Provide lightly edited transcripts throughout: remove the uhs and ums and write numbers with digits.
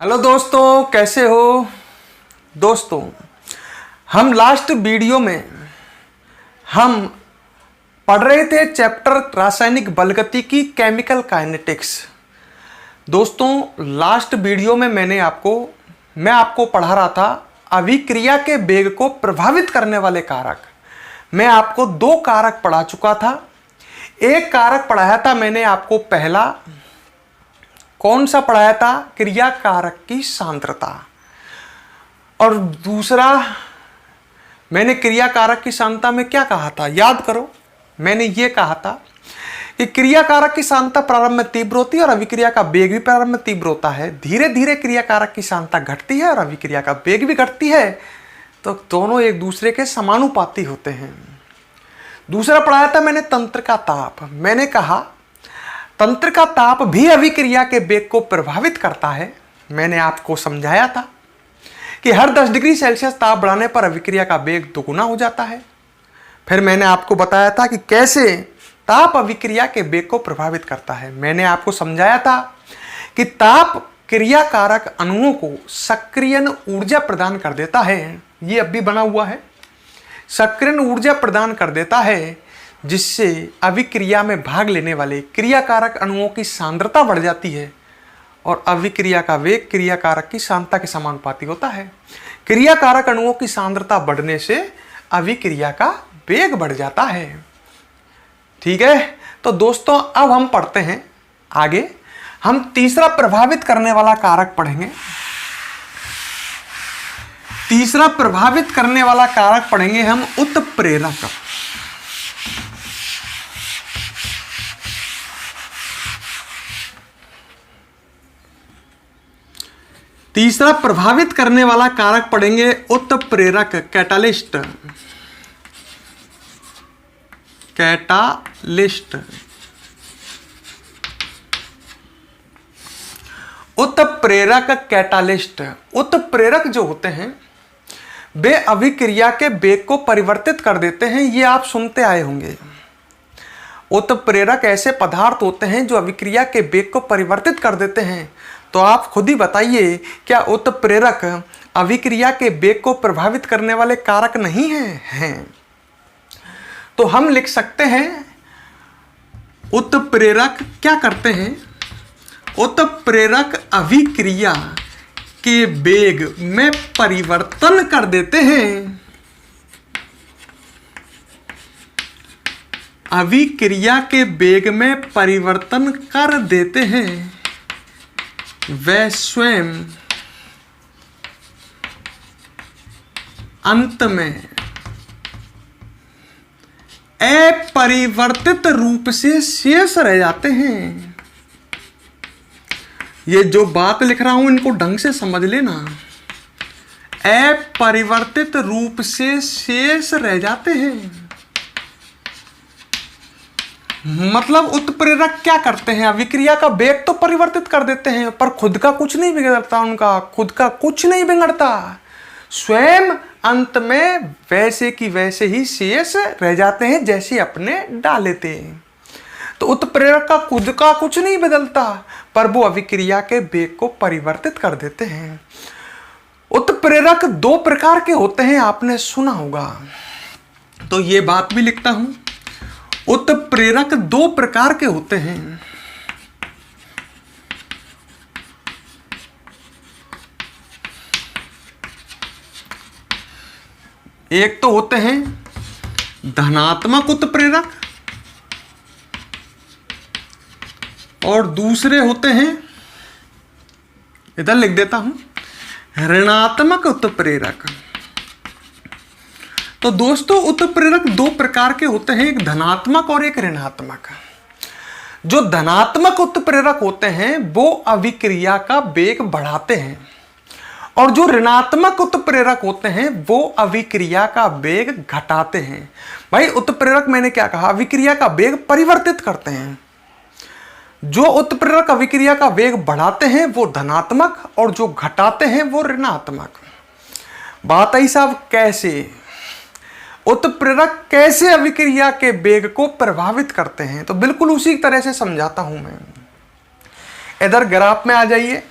Hello दोस्तों, कैसे हो दोस्तों। हम लास्ट वीडियो में हम पढ़ रहे थे चैप्टर रासायनिक बलगति की केमिकल काइनेटिक्स। दोस्तों लास्ट वीडियो में मैं आपको पढ़ा रहा था अभिक्रिया के वेग को प्रभावित करने वाले कारक। मैं आपको दो कारक पढ़ा चुका था। एक कारक पढ़ाया था मैंने आपको पहला, कौन सा पढ़ाया था? क्रिया कारक की सांद्रता। और दूसरा मैंने क्रिया कारक की सांद्रता में क्या कहा था, याद करो। मैंने ये कहा था कि क्रिया कारक की सांद्रता प्रारंभ में तीव्र होती है और अभिक्रिया का वेग भी प्रारंभ में तीव्र होता है। धीरे धीरे क्रिया कारक की सांद्रता घटती है और अभिक्रिया का वेग भी घटती है, तो दोनों एक दूसरे के समानुपाती होते हैं। दूसरा पढ़ाया था मैंने तंत्र का ताप। मैंने कहा तंत्र का ताप भी अभिक्रिया के वेग को प्रभावित करता है। मैंने आपको समझाया था कि हर 10 डिग्री सेल्सियस ताप बढ़ाने पर अभिक्रिया का वेग दोगुना हो जाता है। फिर मैंने आपको बताया था कि कैसे ताप अभिक्रिया के वेग को प्रभावित करता है। मैंने आपको समझाया था कि ताप क्रिया कारक अणुओं को सक्रियण ऊर्जा प्रदान कर देता है। ये अब भी बना हुआ है, सक्रियण ऊर्जा प्रदान कर देता है, जिससे अभिक्रिया में भाग लेने वाले क्रिया कारक अणुओं की सांद्रता बढ़ जाती है और अभिक्रिया का वेग क्रिया कारक की सांद्रता के समानुपाती होता है। क्रिया कारक अणुओं की सांद्रता बढ़ने से अभिक्रिया का वेग बढ़ जाता है। ठीक है, तो दोस्तों अब हम पढ़ते हैं आगे। हम तीसरा प्रभावित करने वाला कारक पढ़ेंगे। तीसरा प्रभावित करने वाला कारक पढ़ेंगे हम उत्प्रेरक। तीसरा प्रभावित करने वाला कारक पढ़ेंगे उत्प्रेरक, कैटालिस्ट। कैटालिस्ट उत्प्रेरक कैटालिस्ट। उत्प्रेरक जो होते हैं वे अभिक्रिया के वेग को परिवर्तित कर देते हैं। ये आप सुनते आए होंगे। उत्प्रेरक ऐसे पदार्थ होते हैं जो अभिक्रिया के वेग को परिवर्तित कर देते हैं। तो आप खुद ही बताइए, क्या उत्प्रेरक अभिक्रिया के वेग को प्रभावित करने वाले कारक नहीं हैं? तो हम लिख सकते हैं उत्प्रेरक क्या करते हैं? उत्प्रेरक अभिक्रिया के वेग में परिवर्तन कर देते हैं। अभिक्रिया के वेग में परिवर्तन कर देते हैं। वे स्वयं अंत में अपरिवर्तित रूप से शेष रह जाते हैं। ये जो बात लिख रहा हूं इनको ढंग से समझ लेना। अपरिवर्तित रूप से शेष रह जाते हैं, मतलब उत्प्रेरक क्या करते हैं? अभिक्रिया का वेग तो परिवर्तित कर देते हैं, पर खुद का कुछ नहीं बिगड़ता। उनका खुद का कुछ नहीं बिगड़ता। स्वयं अंत में वैसे की वैसे ही शेष रह जाते हैं जैसे अपने डाले थे। तो उत्प्रेरक का खुद का कुछ नहीं बदलता, पर वो अभिक्रिया के वेग को परिवर्तित कर देते हैं। उत्प्रेरक दो प्रकार के होते हैं, आपने सुना होगा। तो ये बात भी लिखता हूं, उत्प्रेरक दो प्रकार के होते हैं। एक तो होते हैं धनात्मक उत्प्रेरक और दूसरे होते हैं, इधर लिख देता हूं, ऋणात्मक उत्प्रेरक। तो दोस्तों उत्प्रेरक दो प्रकार के होते हैं, एक धनात्मक और एक ऋणात्मक। जो धनात्मक उत्प्रेरक होते हैं वो अभिक्रिया का वेग बढ़ाते हैं, और जो ऋणात्मक उत्प्रेरक होते हैं वो अभिक्रिया का वेग घटाते हैं। भाई उत्प्रेरक मैंने क्या कहा? अभिक्रिया का वेग परिवर्तित करते हैं। जो उत्प्रेरक अभिक्रिया का वेग बढ़ाते हैं वो धनात्मक, और जो घटाते हैं वो ऋणात्मक। बात आई साहब कैसे? उत्प्रेरक कैसे अभिक्रिया के वेग को प्रभावित करते हैं? तो बिल्कुल उसी तरह से समझाता हूं मैं। इधर ग्राफ में आ जाइए।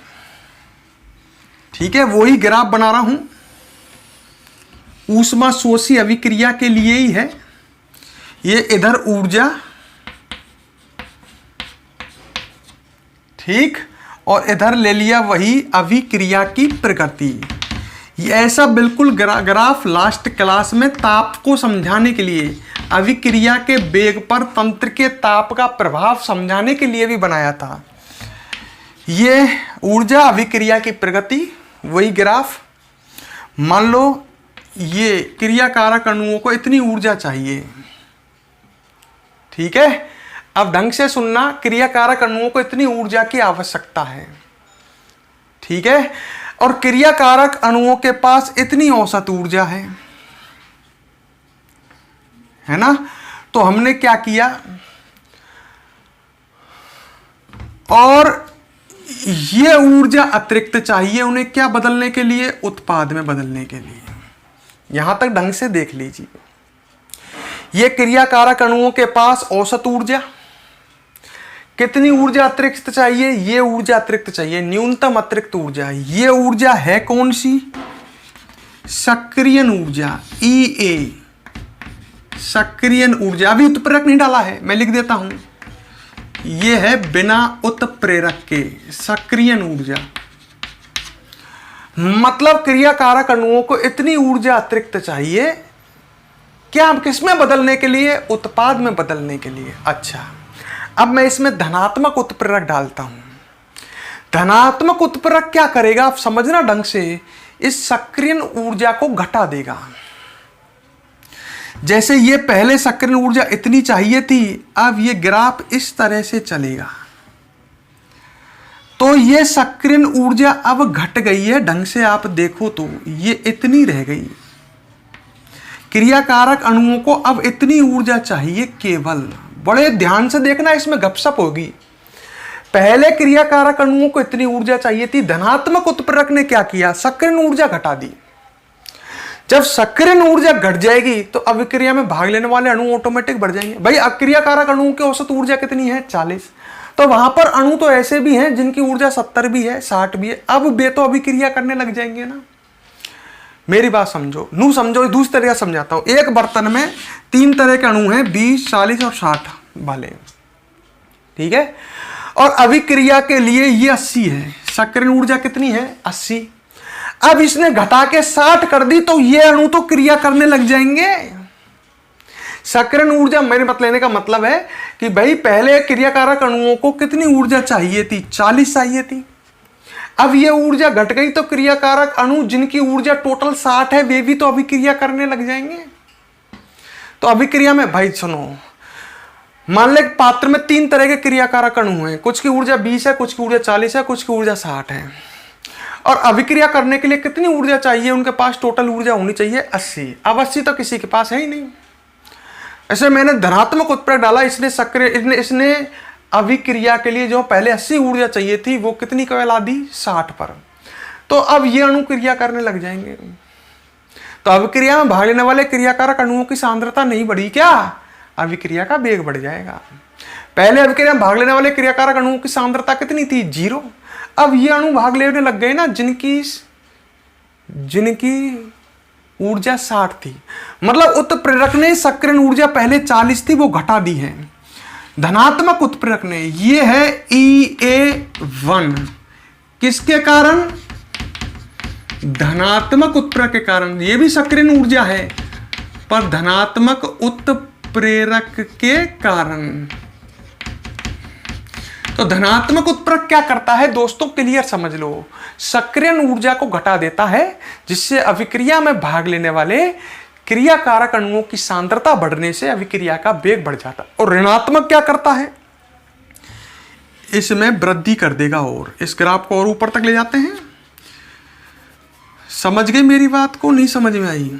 ठीक है, वही ग्राफ बना रहा हूं, ऊष्मा शोषी अभिक्रिया के लिए ही है। ये इधर ऊर्जा, ठीक, और इधर ले लिया वही अभिक्रिया की प्रकृति। ये ऐसा बिल्कुल ग्राफ लास्ट क्लास में ताप को समझाने के लिए, अभिक्रिया के वेग पर तंत्र के ताप का प्रभाव समझाने के लिए भी बनाया था। ये ऊर्जा, अभिक्रिया की प्रगति, वही ग्राफ। मान लो ये क्रियाकारक अणुओं को इतनी ऊर्जा चाहिए, ठीक है। अब ढंग से सुनना, क्रियाकारक अणुओं को इतनी ऊर्जा की आवश्यकता है, ठीक है, और क्रियाकारक अणुओं के पास इतनी औसत ऊर्जा है ना। तो हमने क्या किया, और ये ऊर्जा अतिरिक्त चाहिए उन्हें क्या बदलने के लिए, उत्पाद में बदलने के लिए। यहां तक ढंग से देख लीजिए, ये क्रियाकारक अणुओं के पास औसत ऊर्जा, कितनी ऊर्जा अतिरिक्त चाहिए, ये ऊर्जा अतिरिक्त चाहिए, न्यूनतम अतिरिक्त ऊर्जा। ये ऊर्जा है कौन सी, सक्रियण ऊर्जा, EA, सक्रियण ऊर्जा। अभी उत्प्रेरक नहीं डाला है, मैं लिख देता हूं, ये है बिना उत्प्रेरक के सक्रियण ऊर्जा। मतलब क्रियाकारक अणुओं को इतनी ऊर्जा अतिरिक्त चाहिए, क्या, किसमें बदलने के लिए, उत्पाद में बदलने के लिए। अच्छा, अब मैं इसमें धनात्मक उत्प्रेरक डालता हूं। धनात्मक उत्प्रेरक क्या करेगा, आप समझना ढंग से, इस सक्रियण ऊर्जा को घटा देगा। जैसे ये पहले सक्रियण ऊर्जा इतनी चाहिए थी, अब ये ग्राफ इस तरह से चलेगा, तो ये सक्रियण ऊर्जा अब घट गई है। ढंग से आप देखो तो ये इतनी रह गई। क्रियाकारक अणुओं को अब इतनी ऊर्जा चाहिए केवल, बड़े ध्यान से देखना, इसमें गपशप होगी। पहले क्रियाकारक अणुओं को इतनी ऊर्जा चाहिए थी, धनात्मक उत्प्रेरक ने क्या किया, सक्रियण ऊर्जा घटा दी। जब सक्रियण ऊर्जा घट जाएगी तो अभिक्रिया में भाग लेने वाले अणु ऑटोमेटिक बढ़ जाएंगे। भाई अक्रियाकारक अणुओं की औसत ऊर्जा कितनी है, 40, तो वहां पर अणु तो ऐसे भी हैं जिनकी ऊर्जा 70 भी है, 60 भी है। अब वे तो अभिक्रिया करने लग जाएंगे ना। मेरी बात समझो, नू समझो, दूसरी तरह समझाता हूं। एक बर्तन में 3 तरह के अणु हैं, 20, 40 और 60 वाले, ठीक है, और अभिक्रिया के लिए ये 80 है। सक्रियण ऊर्जा कितनी है, 80। अब इसने घटा के 60 कर दी, तो ये अणु तो क्रिया करने लग जाएंगे। सक्रियण ऊर्जा मेरे मत लेने का मतलब है कि भाई पहले क्रियाकारक अणुओं को कितनी ऊर्जा चाहिए थी, 40 चाहिए थी। अब ये ऊर्जा घट गई तो क्रियाकारक अणु जिनकी ऊर्जा टोटल 60 है, वे भी तो अभिक्रिया करने लग जाएंगे। तो अभिक्रिया में भाई सुनो, मान ले पात्र में 3 तरह के क्रियाकारक अणु हैं, कुछ की ऊर्जा 20 है, कुछ की ऊर्जा 40 है, कुछ की ऊर्जा 60 है। और अभिक्रिया करने के लिए कितनी ऊर्जा चाहिए, उनके पास टोटल ऊर्जा होनी चाहिए 80। अब 80 तो किसी के पास है ही नहीं। ऐसे मैंने धनात्मक उत्प्रेरक डाला, इसने अभिक्रिया के लिए जो पहले 80 ऊर्जा चाहिए थी वो कितनी कहला दी, 60 पर। तो अब ये अणु क्रिया करने लग जाएंगे। तो अभिक्रिया में भाग लेने वाले क्रियाकारक अणुओं की सांद्रता नहीं बढ़ी क्या, अभिक्रिया का वेग बढ़ जाएगा। पहले अभिक्रिया में भाग लेने वाले क्रियाकारक अणुओं की सांद्रता कितनी थी, 0। अब ये अणु भाग लेने लग गए ना जिनकी ऊर्जा 60 थी। मतलब उत्प्रेरक ने सक्रियण ऊर्जा पहले 40 थी, वो घटा दी है। धनात्मक उत्प्रेरक ने, ये है EA1, किसके कारण, धनात्मक उत्प्रेरक के कारण। ये भी सक्रियण ऊर्जा है पर धनात्मक उत्प्रेरक के कारण। तो धनात्मक उत्प्रेरक क्या करता है दोस्तों, क्लियर समझ लो, सक्रियण ऊर्जा को घटा देता है, जिससे अभिक्रिया में भाग लेने वाले क्रियाकारक अणुओं की सांद्रता बढ़ने से अभिक्रिया का वेग बढ़ जाता। और ऋणात्मक क्या करता है, इसमें वृद्धि कर देगा। और इस ग्राफ को और ऊपर तक ले जाते हैं। समझ गए मेरी बात को, नहीं समझ में आई,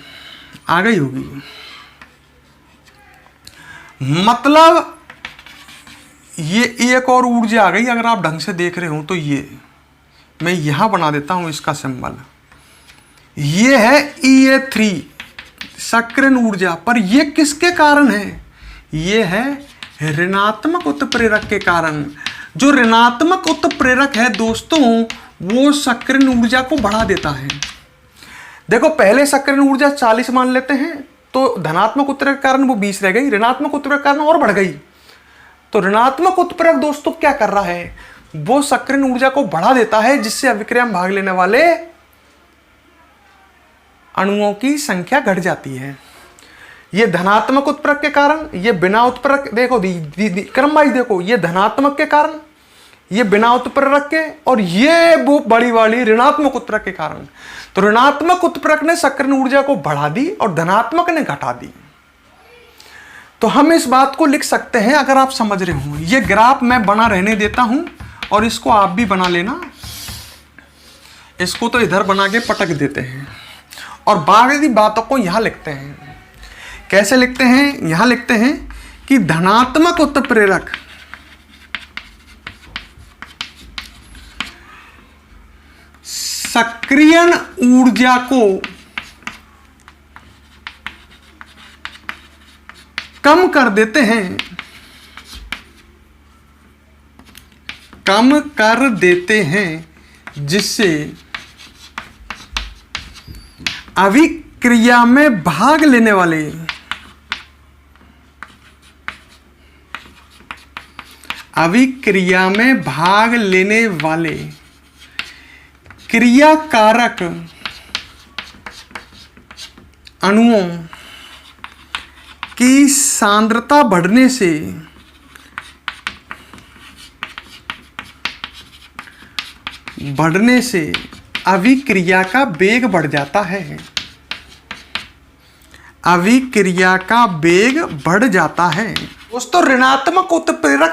आ गई होगी। मतलब ये एक और ऊर्जा आ गई, अगर आप ढंग से देख रहे हो तो। ये मैं यहां बना देता हूं इसका सिंबल। ये है EA3 सक्रियण ऊर्जा, पर ये किसके कारण है, ये है ऋणात्मक उत्प्रेरक के कारण। जो ऋणात्मक उत्प्रेरक है दोस्तों, वो सक्रिय ऊर्जा को बढ़ा देता है। देखो पहले सक्रिय ऊर्जा 40 मान लेते हैं, तो धनात्मक उत्प्रेरक के कारण वो 20 रह गई, ऋणात्मक उत्प्रेरक के कारण और बढ़ गई। तो ऋणात्मक उत्प्रेरक दोस्तों क्या कर रहा है, वो सक्रिय ऊर्जा को बढ़ा देता है, जिससे अभिक्रिया में भाग लेने वाले अणुओं की संख्या घट जाती है। ये धनात्मक उत्प्रेरक के कारण, ये बिना उत्प्रेरक, देखो क्रम वाइज देखो, ये धनात्मक के कारण, ये बिना उत्प्रेरक के, और ये वो बड़ी वाली ऋणात्मक उत्प्रेरक के कारण। तो ऋणात्मक उत्प्रेरक ने सक्रिय ऊर्जा को बढ़ा दी और धनात्मक ने घटा दी। तो हम इस बात को लिख सकते हैं, अगर आप समझ रहे हो, ये ग्राफ मैं बना रहने देता हूं और इसको आप भी बना लेना। इसको तो इधर बना के पटक देते हैं और बाकी बातों को यहां लिखते हैं। कैसे लिखते हैं, यहां लिखते हैं कि धनात्मक उत्प्रेरक सक्रिय ऊर्जा को कम कर देते हैं, कम कर देते हैं, जिससे अभिक्रिया में भाग लेने वाले क्रियाकारक अणुओं की सांद्रता बढ़ने से अभिक्रिया का वेग बढ़ जाता है। अभिक्रिया का वेग बढ़ जाता है। दोस्तों ऋणात्मक उत्प्रेरक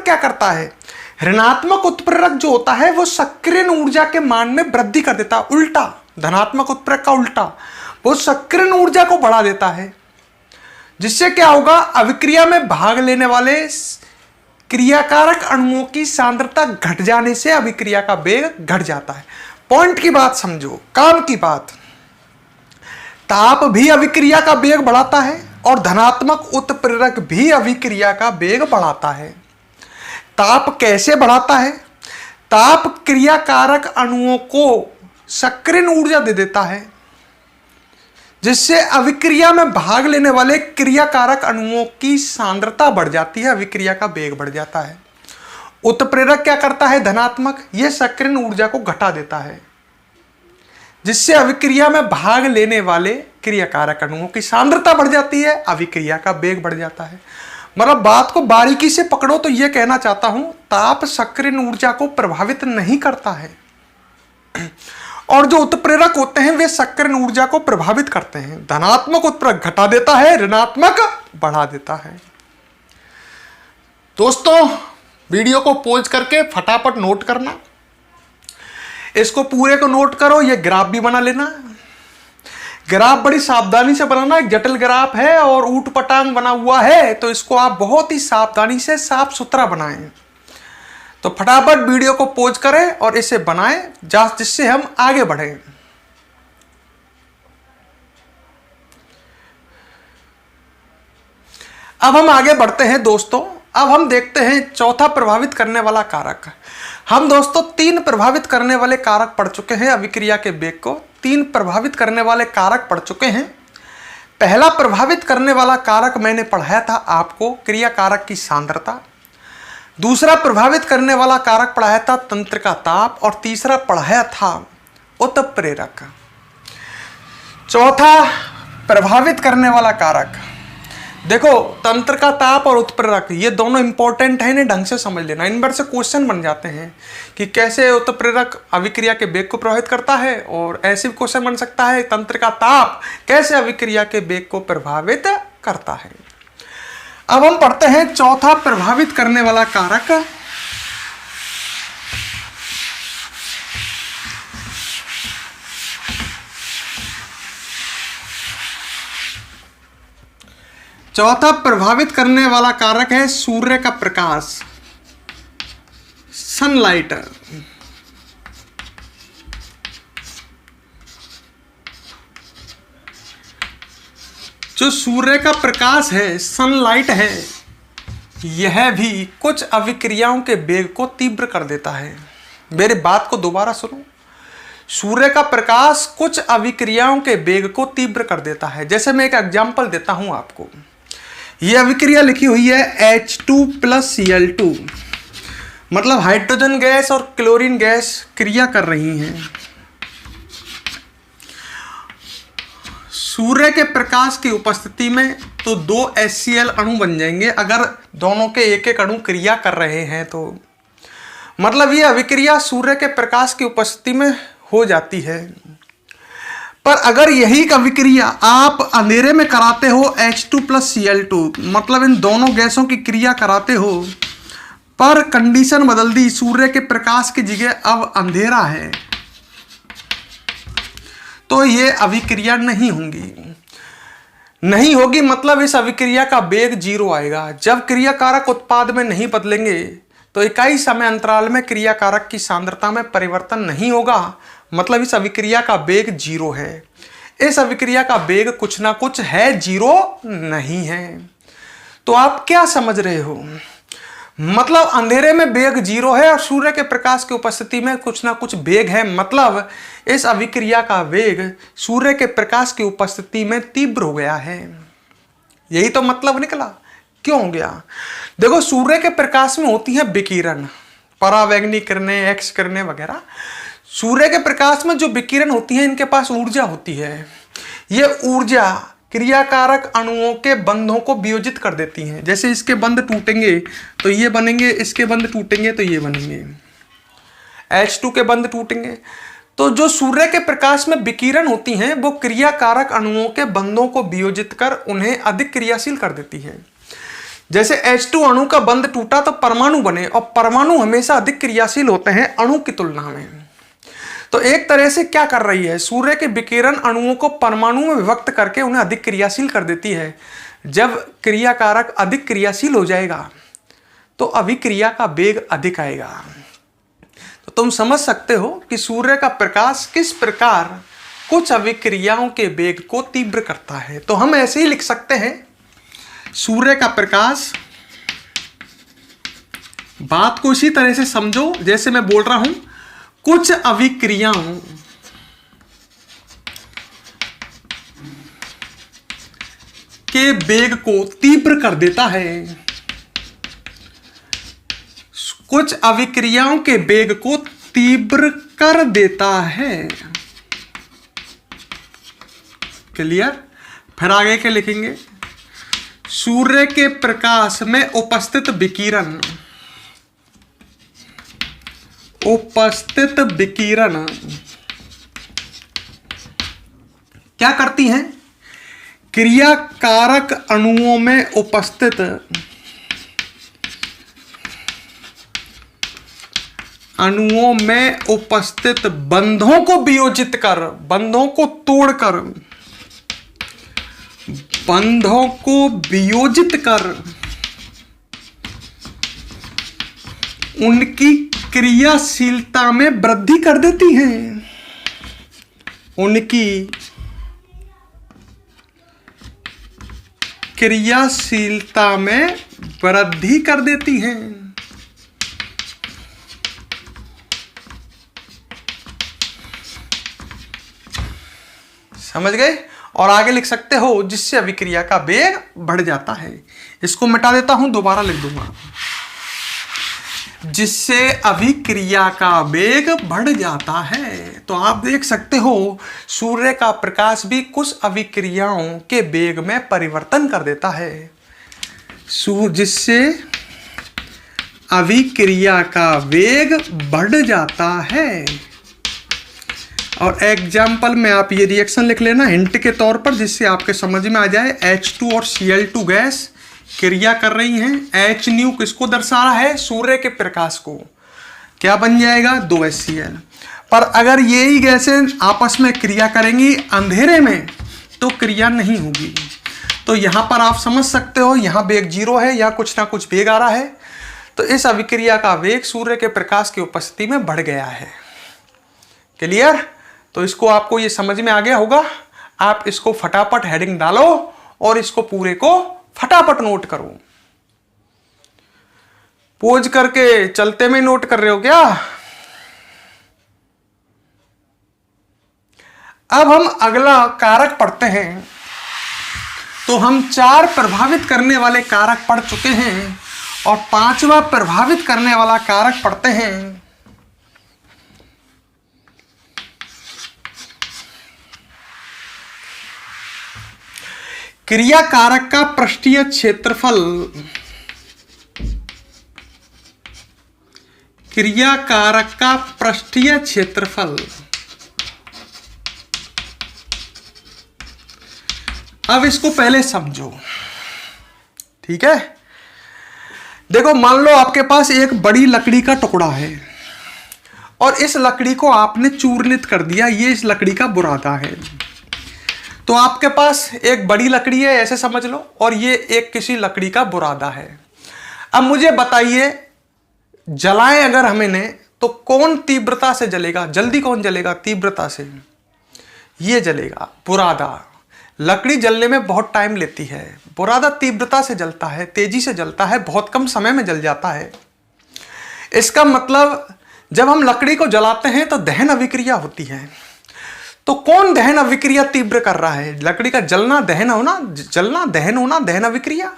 क्या करता है, ऋणात्मक उत्प्रेरक जो होता है वो सक्रिय ऊर्जा के मान में वृद्धि कर देता है। उल्टा, धनात्मक उत्प्रेरक का उल्टा, वो सक्रिय ऊर्जा को बढ़ा देता है, जिससे क्या होगा, अभिक्रिया में भाग लेने वाले क्रियाकारक अणुओं की सांद्रता घट जाने से अभिक्रिया का वेग घट जाता है। पॉइंट की बात समझो, काम की बात। ताप भी अभिक्रिया का वेग बढ़ाता है और धनात्मक उत्प्रेरक भी अभिक्रिया का वेग बढ़ाता है। ताप कैसे बढ़ाता है, ताप क्रियाकारक अणुओं को सक्रिय ऊर्जा दे देता है, जिससे अभिक्रिया में भाग लेने वाले क्रियाकारक अणुओं की सांद्रता बढ़ जाती है, अभिक्रिया का वेग बढ़ जाता है। उत्प्रेरक क्या करता है, धनात्मक, यह सक्रिय ऊर्जा को घटा देता है, जिससे अभिक्रिया में भाग लेने वाले क्रियाकारक अणुओं की सांद्रता बढ़ जाती है, अभिक्रिया का वेग बढ़ जाता है। मतलब बात को बारीकी से पकड़ो तो यह कहना चाहता हूं, ताप सक्रिय ऊर्जा को प्रभावित नहीं करता है और जो उत्प्रेरक होते हैं वे सक्रिय ऊर्जा को प्रभावित करते हैं। धनात्मक उत्प्रेरक घटा देता है, ऋणात्मक बढ़ा देता है। दोस्तों वीडियो को पॉज करके फटाफट नोट करना, इसको पूरे को नोट करो। ये ग्राफ भी बना लेना। ग्राफ बड़ी सावधानी से बनाना, एक जटिल ग्राफ है और ऊट पटांग बना हुआ है, तो इसको आप बहुत ही सावधानी से साफ सुथरा बनाएं। तो फटाफट वीडियो को पॉज करें और इसे बनाएं, जिससे हम आगे बढ़ें। अब हम आगे बढ़ते हैं दोस्तों। अब हम देखते हैं चौथा प्रभावित करने वाला कारक। हम दोस्तों 3 प्रभावित करने वाले कारक पढ़ चुके हैं, अभिक्रिया के वेग को 3 प्रभावित करने वाले कारक पढ़ चुके हैं। पहला प्रभावित करने वाला कारक मैंने पढ़ाया था आपको, क्रियाकारक की सांद्रता। दूसरा प्रभावित करने वाला कारक पढ़ाया था तंत्र का ताप और तीसरा पढ़ाया था उत्प्रेरक। चौथा प्रभावित करने वाला कारक, देखो तंत्र का ताप और उत्प्रेरक ये दोनों इंपॉर्टेंट है, इन्हें ढंग से समझ लेना। इन पर से क्वेश्चन बन जाते हैं कि कैसे उत्प्रेरक अभिक्रिया के वेग को प्रभावित करता है, और ऐसे भी क्वेश्चन बन सकता है तंत्र का ताप कैसे अभिक्रिया के वेग को प्रभावित करता है। अब हम पढ़ते हैं चौथा प्रभावित करने वाला कारक। चौथा प्रभावित करने वाला कारक है सूर्य का प्रकाश, सनलाइट। जो सूर्य का प्रकाश है, सनलाइट है, यह भी कुछ अभिक्रियाओं के वेग को तीव्र कर देता है। मेरी बात को दोबारा सुनो। सूर्य का प्रकाश कुछ अभिक्रियाओं के वेग को तीव्र कर देता है। जैसे मैं एक एग्जांपल देता हूं आपको। यह अभिक्रिया लिखी हुई है H2 + Cl2, मतलब हाइड्रोजन गैस और क्लोरीन गैस क्रिया कर रही हैं। सूर्य के प्रकाश की उपस्थिति में तो 2 HCl अणु बन जाएंगे अगर दोनों के एक एक अणु क्रिया कर रहे हैं तो। मतलब ये अभिक्रिया सूर्य के प्रकाश की उपस्थिति में हो जाती है। पर अगर यही अभिक्रिया आप अंधेरे में कराते हो H2 + Cl2, मतलब इन दोनों गैसों की क्रिया कराते हो, पर कंडीशन बदल दी, सूर्य के प्रकाश की जगह अब अंधेरा है, तो ये अभिक्रिया नहीं होगी। मतलब इस अभिक्रिया का वेग 0 आएगा। जब क्रियाकारक उत्पाद में नहीं बदलेंगे तो इकाई समय अंतराल में क्रियाकारक की सांद्रता में परिवर्तन नहीं होगा। मतलब इस अभिक्रिया का वेग 0 है। इस अभिक्रिया का वेग कुछ ना कुछ है, 0 नहीं है। तो आप क्या समझ रहे हो? मतलब अंधेरे में वेग 0 है और सूर्य के प्रकाश की उपस्थिति में कुछ ना कुछ वेग है। मतलब इस अभिक्रिया का वेग सूर्य के प्रकाश की उपस्थिति में तीव्र हो गया है। यही तो मतलब निकला। क्यों हो गया? देखो, सूर्य के प्रकाश में होती है विकिरण, परावैंगनी किरणें, एक्स किरणें वगैरह। सूर्य के प्रकाश में जो विकिरण होती है, इनके पास ऊर्जा होती है। ये ऊर्जा क्रियाकारक अणुओं के बंधों को वियोजित कर देती हैं। जैसे इसके बंध टूटेंगे तो ये बनेंगे, इसके बंध टूटेंगे तो ये बनेंगे, H2 के बंध टूटेंगे। तो जो सूर्य के प्रकाश में विकिरण होती हैं वो क्रियाकारक अणुओं के बंधों को वियोजित कर उन्हें अधिक क्रियाशील कर देती है। जैसे H2 अणु का बंध टूटा तो परमाणु बने, और परमाणु हमेशा अधिक क्रियाशील होते हैं अणु की तुलना में। तो एक तरह से क्या कर रही है, सूर्य के विकिरण अणुओं को परमाणु में विभक्त करके उन्हें अधिक क्रियाशील कर देती है। जब क्रियाकारक अधिक क्रियाशील हो जाएगा तो अभिक्रिया का वेग अधिक आएगा। तो तुम समझ सकते हो कि सूर्य का प्रकाश किस प्रकार कुछ अभिक्रियाओं के वेग को तीव्र करता है। तो हम ऐसे ही लिख सकते हैं, सूर्य का प्रकाश, बात को इसी तरह से समझो जैसे मैं बोल रहा हूं, कुछ अभिक्रियाओं के वेग को तीव्र कर देता है। कुछ अभिक्रियाओं के वेग को तीव्र कर देता है। क्लियर? फिर आगे के लिखेंगे, सूर्य के प्रकाश में उपस्थित विकिरण क्या करती हैं? क्रियाकारक अणुओं में उपस्थित बंधों को वियोजित कर, बंधों को तोड़कर, बंधों को वियोजित कर उनकी क्रियाशीलता में वृद्धि कर देती हैं। उनकी क्रियाशीलता में वृद्धि कर देती हैं। समझ गए? और आगे लिख सकते हो, जिससे अभिक्रिया का वेग बढ़ जाता है। इसको मिटा देता हूं, दोबारा लिख दूंगा, जिससे अभिक्रिया का वेग बढ़ जाता है। तो आप देख सकते हो, सूर्य का प्रकाश भी कुछ अभिक्रियाओं के वेग में परिवर्तन कर देता है, जिससे अभिक्रिया का वेग बढ़ जाता है। और एग्जाम्पल में आप ये रिएक्शन लिख लेना हिंट के तौर पर, जिससे आपके समझ में आ जाए। H2 और Cl2 गैस क्रिया कर रही हैं। H न्यू किसको दर्शा रहा है? सूर्य के प्रकाश को। क्या बन जाएगा? 2 HCl। पर अगर यही गैसें आपस में क्रिया करेंगी अंधेरे में तो क्रिया नहीं होगी। तो यहां पर आप समझ सकते हो, यहां वेग 0 है, यहां कुछ ना कुछ वेग आ रहा है। तो इस अभिक्रिया का वेग सूर्य के प्रकाश की उपस्थिति में बढ़ गया है। क्लियर? तो इसको आपको ये समझ में आ गया होगा। आप इसको फटाफट हेडिंग डालो और इसको पूरे को फटाफट नोट करो। पोज करके चलते में नोट कर रहे हो क्या? अब हम अगला कारक पढ़ते हैं। तो हम 4 प्रभावित करने वाले कारक पढ़ चुके हैं और 5वां प्रभावित करने वाला कारक पढ़ते हैं। क्रिया कारक का पृष्ठीय क्षेत्रफल। क्रिया कारक का पृष्ठीय क्षेत्रफल। अब इसको पहले समझो, ठीक है? देखो, मान लो आपके पास एक बड़ी लकड़ी का टुकड़ा है और इस लकड़ी को आपने चूर्णित कर दिया। ये इस लकड़ी का बुरादा है। तो आपके पास एक बड़ी लकड़ी है, ऐसे समझ लो, और ये एक किसी लकड़ी का बुरादा है। अब मुझे बताइए, जलाएं अगर हम इन्हें तो कौन तीव्रता से जलेगा? जल्दी कौन जलेगा? तीव्रता से ये जलेगा, बुरादा। लकड़ी जलने में बहुत टाइम लेती है, बुरादा तीव्रता से जलता है, तेजी से जलता है, बहुत कम समय में जल जाता है। इसका मतलब जब हम लकड़ी को जलाते हैं तो दहन अभिक्रिया होती है। तो कौन दहन अभिक्रिया तीव्र कर रहा है? लकड़ी का जलना दहन होना, जलना दहन होना, दहन अभिक्रिया।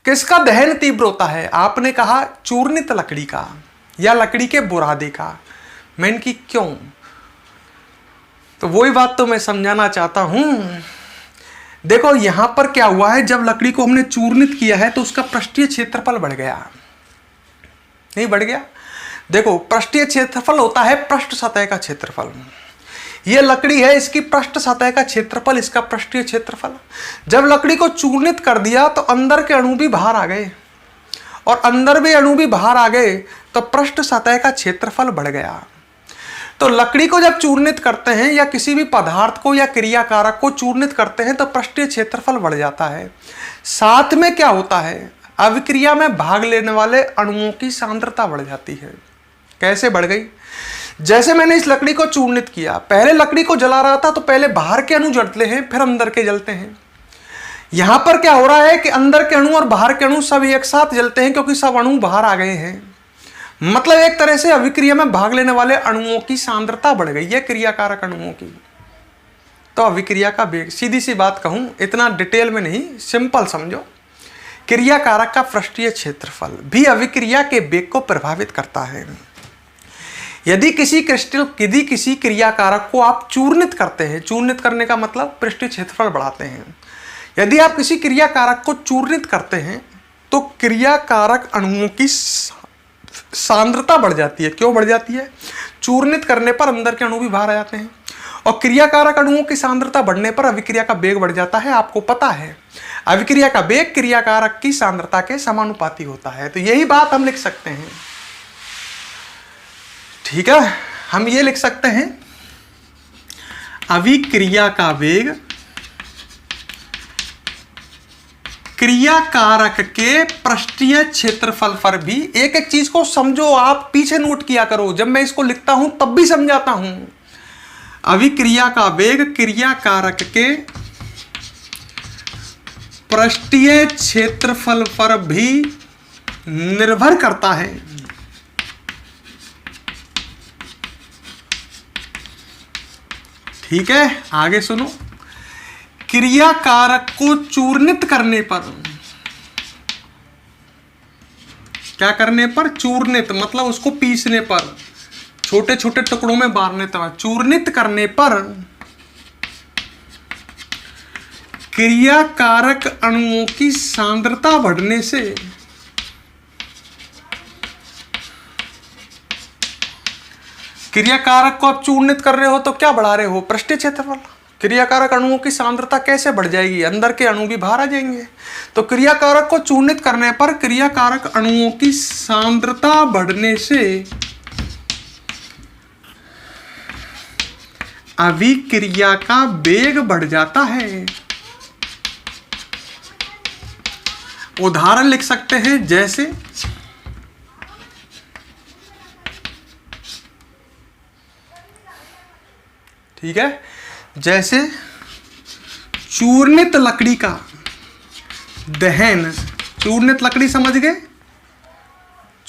किसका दहन तीव्र होता है? आपने कहा चूर्णित लकड़ी का या लकड़ी के बुरादे का। मैंने की क्यों? तो वही बात तो मैं समझाना चाहता हूं। देखो, यहां पर क्या हुआ है, जब लकड़ी को हमने चूर्णित किया है तो उसका पृष्ठीय क्षेत्रफल बढ़ गया, नहीं बढ़ गया? देखो, पृष्ठीय क्षेत्रफल होता है पृष्ठ सतह का क्षेत्रफल। यह लकड़ी है, इसकी पृष्ठ सतह का क्षेत्रफल, इसका पृष्ठीय क्षेत्रफल। जब लकड़ी को चूर्णित कर दिया तो अंदर के अणु भी बाहर आ गए, और अंदर भी अणु भी बाहर आ गए, तो पृष्ठ सतह का क्षेत्रफल बढ़ गया। तो लकड़ी को जब चूर्णित करते हैं या किसी भी पदार्थ को या क्रिया कारक को चूर्णित करते हैं तो पृष्ठीय क्षेत्रफल बढ़ जाता है। साथ में क्या होता है? अभिक्रिया में भाग लेने वाले अणुओं की सांद्रता बढ़ जाती है। कैसे बढ़ गई? जैसे मैंने इस लकड़ी को चूर्णित किया, पहले लकड़ी को जला रहा था तो पहले बाहर के अणु जलते हैं, फिर अंदर के जलते हैं। यहां पर क्या हो रहा है कि अंदर के अणु और बाहर के अणु सब एक साथ जलते हैं, क्योंकि सब अणु बाहर आ गए हैं। मतलब एक तरह से अभिक्रिया में भाग लेने वाले अणुओं की सांद्रता बढ़ गई है, क्रियाकारक अणुओं की। तो अभिक्रिया का वेग, सीधी सी बात कहूं, इतना डिटेल में नहीं, सिंपल समझो। क्रियाकारक का पृष्ठीय क्षेत्रफल भी अभिक्रिया के वेग को प्रभावित करता है। यदि किसी क्रियाकारक को आप चूर्णित करते हैं, चूर्णित करने का मतलब पृष्ठीय क्षेत्रफल बढ़ाते हैं। यदि आप किसी क्रियाकारक को चूर्णित करते हैं तो क्रियाकारक अणुओं की सांद्रता बढ़ जाती है। क्यों बढ़ जाती है? चूर्णित करने पर अंदर के अणु भी बाहर आ जाते हैं, और क्रियाकारक अणुओं की सांद्रता बढ़ने पर अभिक्रिया का वेग बढ़ जाता है। आपको पता है, अभिक्रिया का वेग क्रियाकारक की सांद्रता के समानुपाती होता है। तो यही बात हम लिख सकते हैं, ठीक है? हम ये लिख सकते हैं, अभिक्रिया का वेग क्रियाकारक के पृष्ठीय क्षेत्रफल पर भी। एक एक चीज को समझो, आप पीछे नोट किया करो, जब मैं इसको लिखता हूं तब भी समझाता हूं। अभिक्रिया का वेग क्रियाकारक के पृष्ठीय क्षेत्रफल पर भी निर्भर करता है। ठीक है, आगे सुनो। क्रियाकारक को चूर्णित करने पर, क्या करने पर? चूर्णित मतलब उसको पीसने पर, छोटे छोटे टुकड़ों में बांटने पर, चूर्णित करने पर क्रियाकारक अणुओं की सांद्रता बढ़ने से क्रियाकारक को आप चूर्णित कर रहे हो तो क्या बढ़ा रहे हो? पृष्ठीय क्षेत्रफल। क्रियाकारक अणुओं की सांद्रता कैसे बढ़ जाएगी? अंदर के अणु भी बाहर आ जाएंगे। तो क्रियाकारक को चूर्णित करने पर क्रियाकारक अणुओं की सांद्रता बढ़ने से अभिक्रिया का वेग बढ़ जाता है। उदाहरण लिख सकते हैं, जैसे ठीक है, जैसे चूर्णित लकड़ी का दहन, चूर्णित लकड़ी समझ गए,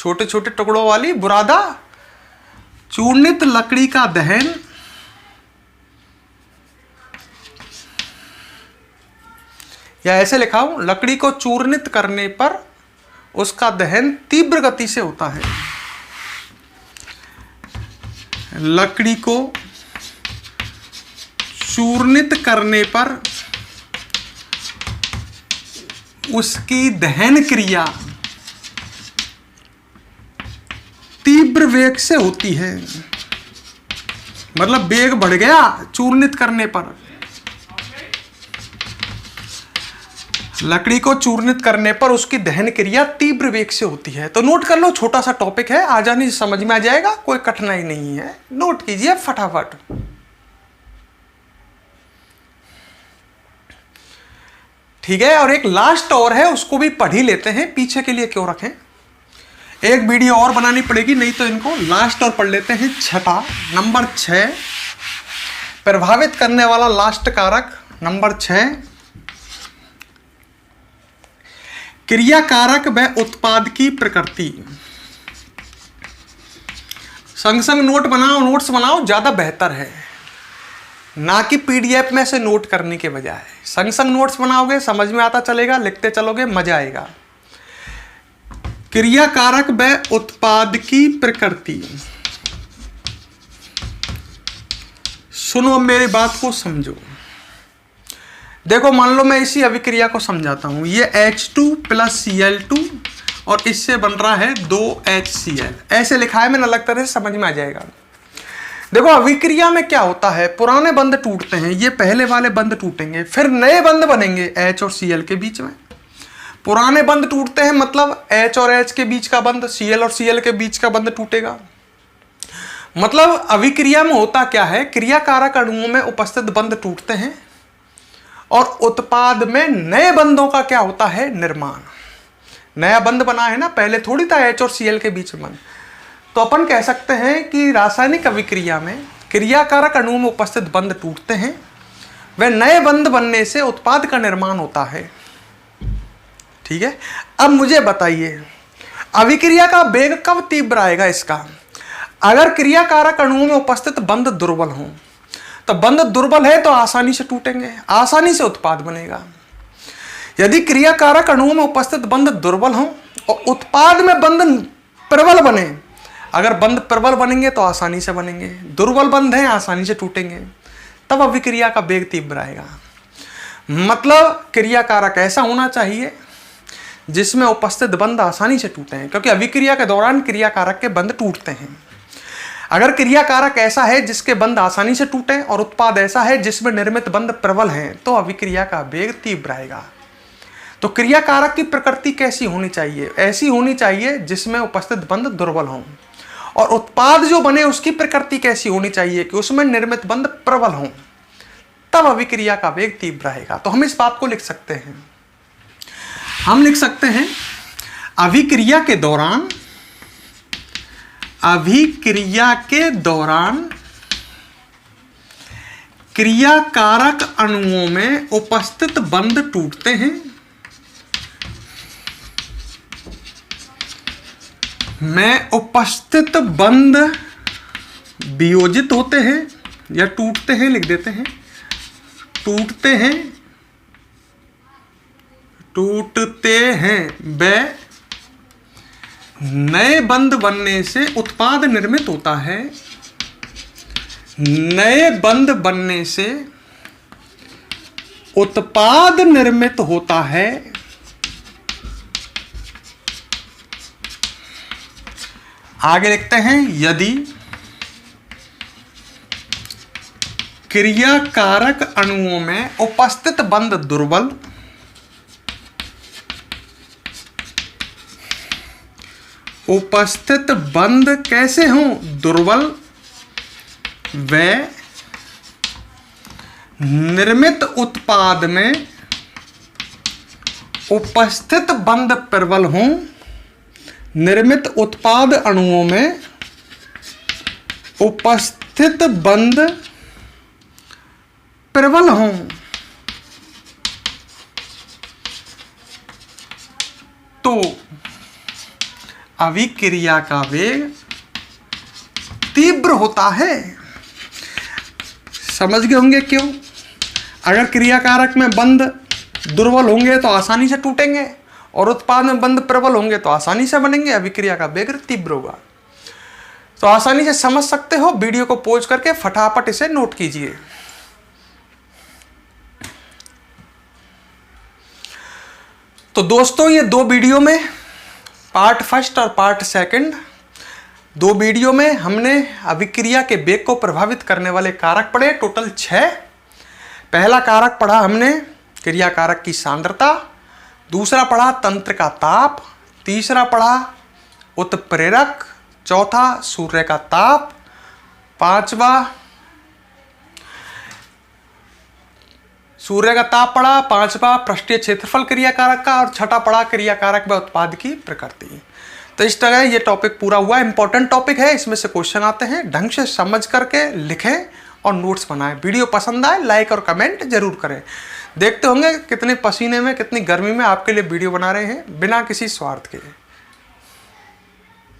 छोटे छोटे टुकड़ों वाली बुरादा। चूर्णित लकड़ी का दहन या ऐसे लिखा हूं, लकड़ी को चूर्णित करने पर उसका दहन तीव्र गति से होता है। लकड़ी को चूर्णित करने पर उसकी दहन क्रिया तीव्र वेग से होती है। मतलब वेग बढ़ गया चूर्णित करने पर। लकड़ी को चूर्णित करने पर उसकी दहन क्रिया तीव्र वेग से होती है। तो नोट कर लो, छोटा सा टॉपिक है, आसानी से समझ में आ जाएगा, कोई कठिनाई नहीं है, नोट कीजिए फटाफट। ठीक है, और एक लास्ट और है, उसको भी पढ़ ही लेते हैं, पीछे के लिए क्यों रखें। एक वीडियो और बनानी पड़ेगी, नहीं तो इनको लास्ट और पढ़ लेते हैं। छठा, नंबर 6, प्रभावित करने वाला लास्ट कारक नंबर 6, क्रिया कारक व उत्पाद की प्रकृति। संग संग नोट्स बनाओ, ज्यादा बेहतर है, ना कि पीडीएफ में से नोट करने के बजाय। संग संग नोट्स बनाओगे, समझ में आता चलेगा, लिखते चलोगे, मजा आएगा। क्रिया कारक व उत्पाद की प्रकृति। सुनो, अब मेरी बात को समझो। देखो, मान लो मैं इसी अभिक्रिया को समझाता हूं। ये H2 + Cl2 और इससे बन रहा है 2HCl। ऐसे लिखा है मैंने, अलग तरह से समझ में आ जाएगा। देखो, अभिक्रिया में क्या होता है, पुराने बंध टूटते हैं, ये पहले वाले बंध टूटेंगे, फिर नए बंध बनेंगे H और Cl के बीच में। पुराने बंध टूटते हैं मतलब H और H के बीच का बंध, Cl और Cl के बीच का बंध टूटेगा। मतलब अभिक्रिया में होता क्या है, क्रियाकारक अणुओं में उपस्थित बंध टूटते हैं और उत्पाद में नए बंधों का क्या होता है, निर्माण। नया बंध बना है ना, पहले थोड़ी था H और Cl के बीच में। तो अपन कह सकते हैं कि रासायनिक अभिक्रिया में क्रियाकारक अणुओं में उपस्थित बंध टूटते हैं, वे नए बंध बनने से उत्पाद का निर्माण होता है। ठीक है, अब मुझे बताइए अभिक्रिया का वेग कब तीव्र आएगा इसका। अगर क्रियाकारक अणुओं में उपस्थित बंध दुर्बल हों, तो बंध दुर्बल है तो आसानी से टूटेंगे, आसानी से उत्पाद बनेगा। यदि क्रियाकारक अणुओं में उपस्थित बंध दुर्बल हों और उत्पाद में बंध प्रबल बने, अगर बंध प्रबल बनेंगे तो आसानी से बनेंगे, दुर्बल बंध हैं आसानी से टूटेंगे, तब अभिक्रिया का वेग तीव्र आएगा। मतलब क्रियाकारक ऐसा होना चाहिए जिसमें उपस्थित बंध आसानी से टूटे हैं, क्योंकि अभिक्रिया के दौरान क्रियाकारक के बंध टूटते हैं। अगर क्रियाकारक ऐसा है जिसके बंध आसानी से टूटे और उत्पाद ऐसा है जिसमें निर्मित बंध प्रबल हैं, तो अभिक्रिया का वेग तीव्र आएगा। तो क्रियाकारक की प्रकृति कैसी होनी चाहिए, ऐसी होनी चाहिए जिसमें उपस्थित बंध दुर्बल हों, और उत्पाद जो बने उसकी प्रकृति कैसी होनी चाहिए कि उसमें निर्मित बंध प्रबल हों, तब अभिक्रिया का वेग तीव्र आएगा। तो हम इस बात को लिख सकते हैं, हम लिख सकते हैं अभिक्रिया के दौरान क्रियाकारक अणुओं में उपस्थित बंध टूटते हैं, में उपस्थित बंध वियोजित होते हैं या टूटते हैं, लिख देते हैं, टूटते हैं वे नए बंध बनने से उत्पाद निर्मित होता है। नए बंध बनने से उत्पाद निर्मित होता है। आगे लिखते हैं, यदि क्रियाकारक अणुओं में उपस्थित बंध दुर्बल, उपस्थित बंध कैसे हों, दुर्बल, वे निर्मित उत्पाद में उपस्थित बंध प्रबल हों, निर्मित उत्पाद अणुओं में उपस्थित बंध प्रबल हों, तो अभिक्रिया का वेग तीव्र होता है। समझ गए होंगे क्यों? अगर क्रियाकारक में बंध दुर्बल होंगे तो आसानी से टूटेंगे और उत्पाद में बंध प्रबल होंगे तो आसानी से बनेंगे। अभिक्रिया का वेग तीव्र होगा। तो आसानी से समझ सकते हो। वीडियो को पॉज करके फटाफट इसे नोट कीजिए। तो दोस्तों, ये दो वीडियो में, पार्ट फर्स्ट और पार्ट सेकंड, दो वीडियो में हमने अभिक्रिया के वेग को प्रभावित करने वाले कारक पढ़े, टोटल 6। पहला कारक पढ़ा हमने क्रियाकारक की सांद्रता, दूसरा पढ़ा तंत्र का ताप, तीसरा पढ़ा उत्प्रेरक, चौथा सूर्य का ताप, पांचवा सूर्य का ताप पढ़ा, पांचवा पृष्ठीय क्षेत्रफल क्रियाकारक का, और छठा पढ़ा क्रियाकारक व उत्पाद की प्रकृति। तो इस तरह ये टॉपिक पूरा हुआ। इंपॉर्टेंट टॉपिक है, इसमें से क्वेश्चन आते हैं। ढंग से समझ करके लिखें और नोट्स बनाएं। वीडियो पसंद आए लाइक और कमेंट जरूर करें। देखते होंगे कितने पसीने में, कितनी गर्मी में आपके लिए वीडियो बना रहे हैं बिना किसी स्वार्थ के।